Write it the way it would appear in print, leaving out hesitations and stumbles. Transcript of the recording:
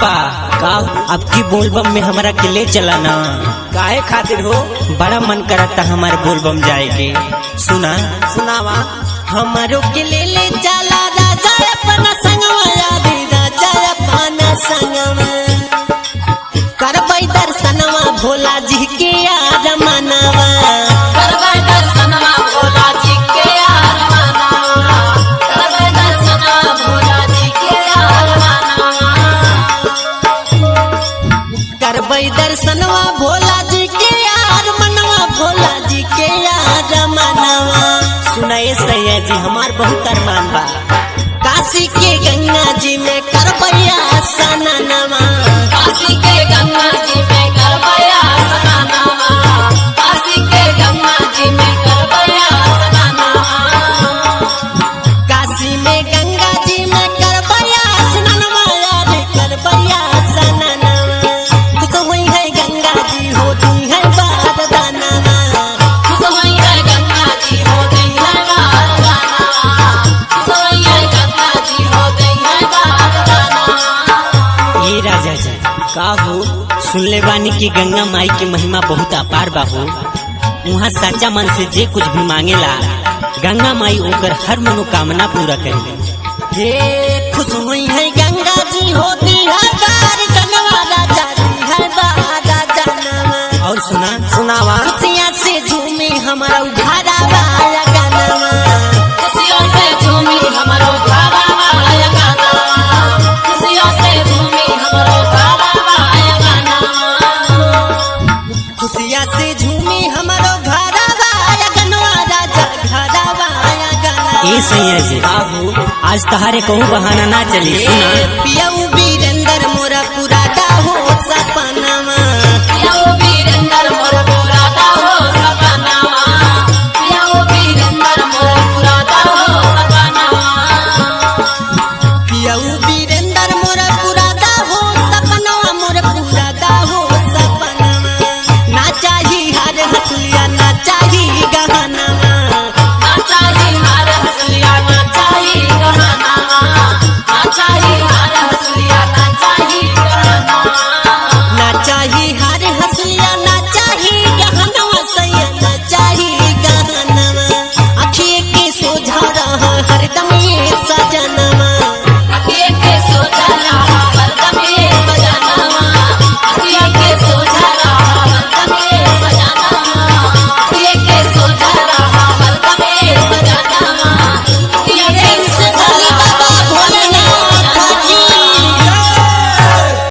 पापा का अब की बोलबम में हमारा के ले चला ना। काहे खातिर हो? बड़ा मन करता हमारे बोलबम जाए के। सुना सुनावा। हमारो के ले चला राजा अपना संगवा, यादी राजा अपना संगवा। करबै दर्शनवा भोला जी के यार मनवा, करबै दर्शनवा भोला जी के यार मनवा, करबै दर्शनवा भोला जी के यार मनवा, करबै दर्शनवा भोला जी के यार मनवा, भोला जी के यार मनवा। सुनाए सैया जी हमार बहुत अरमान बा, काशी के गंगा जी में करबै स्नानवा, काशी के गंगा जी में करबै स्नानवा, काशी के गंगा जी में करबै स्नानवा, काशी में गंगा जी में करबै स्नानवा, यार करबै स्नानवा। खुश होई है गंगा जी होती है वरदानवा, खुश होई है गंगा जी हो गई है वरदानवा, खुश होई है गंगा जी हो गई है वरदानवा। ये राजा जी का हो सुनले बानी की गंगा माई की महिमा बहुत अपार बा हो। वहाँ सच्चा मन से जे कुछ भी मांगेला गंगा माई ओकर हर मनोकामना पूरा करेगी। हे खुश हुई है गंगा जी होती है वरदानवा, राजा जी है वरदानवा। और सुना सुनावा। खुशियाँ से झूमे हमारा उघारावा गानवा, खुशियों से झूमी हमारो घरवा आया गाना, खुशियों से झूमी हमारो घरवा आया गाना, खुशियाँ से झूमी हमारो घरवा गनवा, राजा घरवा गाना। ए सैया जी का हो? आज तहारे कहूँ बहाना ना चली। सुना पिया